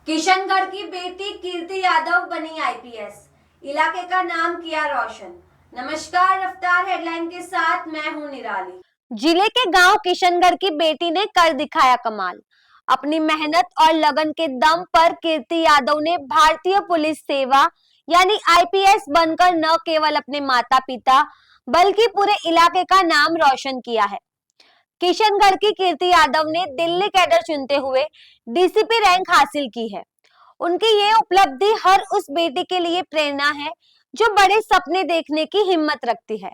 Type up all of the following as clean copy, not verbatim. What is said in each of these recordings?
किशनगढ़ की बेटी कीर्ति यादव बनी आईपीएस, इलाके का नाम किया रोशन। नमस्कार, रफ्तार हेडलाइन के साथ मैं हूं निराली। जिले के गांव किशनगढ़ की बेटी ने कर दिखाया कमाल। अपनी मेहनत और लगन के दम पर कीर्ति यादव ने भारतीय पुलिस सेवा यानी आईपीएस बनकर न केवल अपने माता पिता बल्कि पूरे इलाके का नाम रोशन किया है। किशनगढ़ की कीर्ति यादव ने दिल्ली कैडर चुनते हुए डीसीपी रैंक हासिल की है। उनकी ये उपलब्धि हर उस बेटी के लिए प्रेरणा है जो बड़े सपने देखने की हिम्मत रखती है।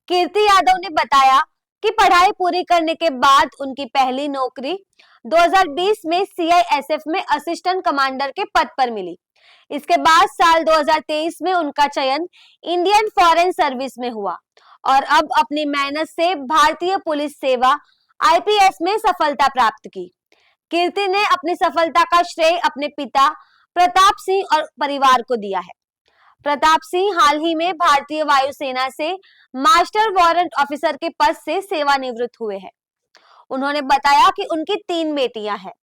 कीर्ति यादव ने बताया कि पढ़ाई पूरी करने के बाद उनकी पहली नौकरी 2020 में सीआईएसएफ में असिस्टेंट कमांडर के पद पर मिली। इसके बाद साल 2023 में उनका चयन इंडियन फॉरेन सर्विस में हुआ और अब अपनी मेहनत से भारतीय पुलिस सेवा आईपीएस में सफलता प्राप्त की। कीर्ति ने अपनी सफलता का श्रेय अपने पिता प्रताप सिंह और परिवार को दिया है। प्रताप सिंह हाल ही में भारतीय वायुसेना से मास्टर वारंट ऑफिसर के पद से सेवानिवृत्त हुए हैं। उन्होंने बताया कि उनकी 3 बेटियां हैं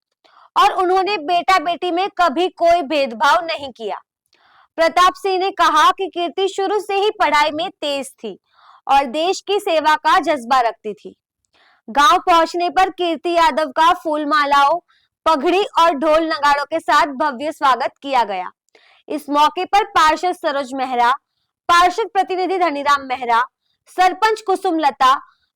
और उन्होंने बेटा बेटी में कभी कोई भेदभाव नहीं किया। प्रताप सिंह ने कहा कि कीर्ति शुरू से ही पढ़ाई में तेज थी और देश की सेवा का जज्बा रखती थी। गांव पहुंचने पर कीर्ति यादव का फूल मालाओं, पगड़ी और ढोल नगाड़ों के साथ भव्य स्वागत किया गया। इस मौके पर पार्षद सरोज मेहरा, पार्षद प्रतिनिधि धनीराम मेहरा, सरपंच कुसुम लता,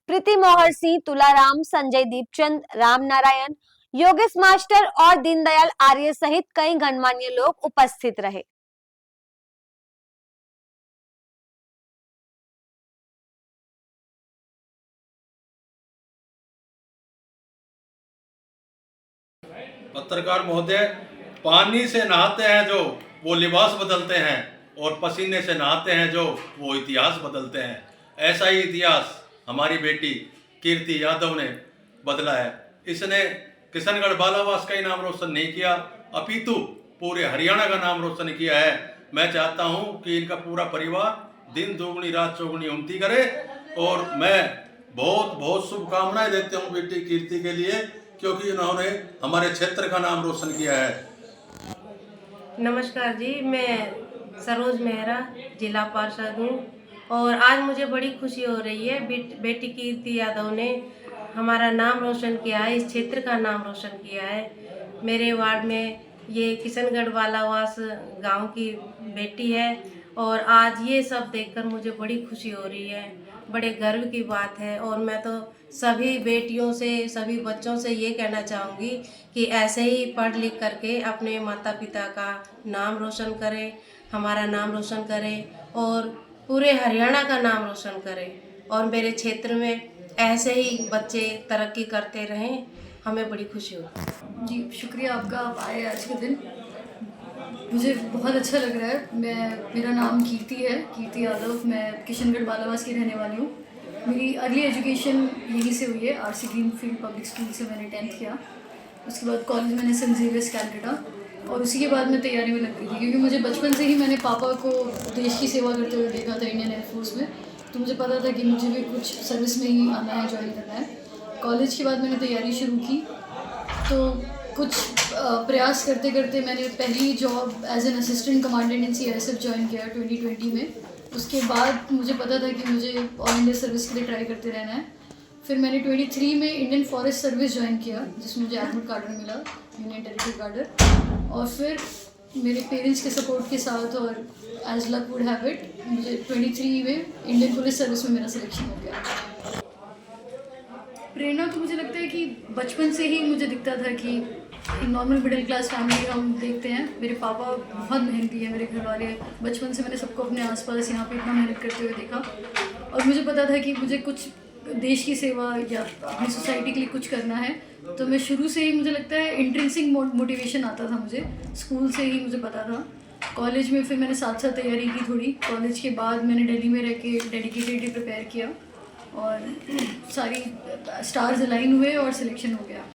प्रीति मोहर सिंह, तुलाराम, संजय दीपचंद, राम नारायण, योगेश मास्टर और दीनदयाल आर्य सहित कई गणमान्य लोग उपस्थित रहे। पत्रकार महोदय, पानी से नहाते हैं जो वो लिबास बदलते हैं और पसीने से नहाते हैं जो वो इतिहास बदलते हैं। ऐसा ही इतिहास हमारी बेटी कीर्ति यादव ने बदला है। इसने किशनगढ़ बालावास का ही नाम रोशन नहीं किया, अपितु पूरे हरियाणा का नाम रोशन किया है। मैं चाहता हूँ कि इनका पूरा परिवार दिन दोगुनी रात चौगुनी उन्नति करे और मैं बहुत बहुत शुभकामनाएं देता हूँ बेटी कीर्ति के लिए, क्योंकि उन्होंने हमारे क्षेत्र का नाम रोशन किया है। नमस्कार जी, मैं सरोज मेहरा जिला पार्षद हूँ और आज मुझे बड़ी खुशी हो रही है। बेटी कीर्ति यादव ने हमारा नाम रोशन किया है, इस क्षेत्र का नाम रोशन किया है। मेरे वार्ड में ये किशनगढ़ बालावास गांव की बेटी है और आज ये सब देखकर मुझे बड़ी खुशी हो रही है, बड़े गर्व की बात है। और मैं तो सभी बेटियों से, सभी बच्चों से ये कहना चाहूँगी कि ऐसे ही पढ़ लिख करके अपने माता पिता का नाम रोशन करें, हमारा नाम रोशन करें और पूरे हरियाणा का नाम रोशन करें और मेरे क्षेत्र में ऐसे ही बच्चे तरक्की करते रहें। हमें बड़ी खुशी होती जी। शुक्रिया आपका, आप आए आज के दिन, मुझे बहुत अच्छा लग रहा है। मेरा नाम कीर्ति है, कीर्ति यादव। मैं किशनगढ़ बालावास की रहने वाली हूँ। मेरी अर्ली एजुकेशन यहीं से हुई है, आरसी ग्रीनफील्ड पब्लिक स्कूल से मैंने 10th किया। उसके बाद कॉलेज मैंने सेंट जेवियर्स कैलकाटा और उसी के बाद मैं तैयारी में लग गई थी, क्योंकि मुझे बचपन से ही मैंने पापा को देश की सेवा करते हुए देखा था इंडियन एयरफोर्स में। तो मुझे पता था कि मुझे भी कुछ सर्विस में ही आना है, ज्वाइन करना है। कॉलेज के बाद मैंने तैयारी शुरू की, तो कुछ प्रयास करते करते मैंने पहली job as an assistant commandant in CISF join किया 2020 में। उसके बाद मुझे पता था कि मुझे ऑल इंडिया सर्विस के लिए ट्राई करते रहना है। फिर मैंने 23 में इंडियन फॉरेस्ट सर्विस ज्वाइन किया, जिसमें मुझे एडमिट कार्डर मिला, यूनियन टेरिटरी कार्डर। और फिर मेरे पेरेंट्स के सपोर्ट के साथ और as luck would have it, मुझे 23 में इंडियन पुलिस सर्विस में मेरा सिलेक्शन हो गया। प्रेरणा तो मुझे लगता है कि बचपन से ही मुझे दिखता था कि नॉर्मल मिडिल क्लास फैमिली हम देखते हैं। मेरे पापा बहुत मेहनती है, मेरे घर वाले। बचपन से मैंने सबको अपने आसपास यहाँ पे इतना मेहनत करते हुए देखा और मुझे पता था कि मुझे कुछ देश की सेवा या अपनी सोसाइटी के लिए कुछ करना है। तो मैं शुरू से ही, मुझे लगता है इंट्रिंसिक मोटिवेशन आता था मुझे, स्कूल से ही मुझे पता था। कॉलेज में फिर मैंने साथ साथ तैयारी की थोड़ी। कॉलेज के बाद मैंने दिल्ली में रह के डेडिकेटेडली प्रिपेयर किया और सारी स्टार्स अलाइन हुए और सिलेक्शन हो गया।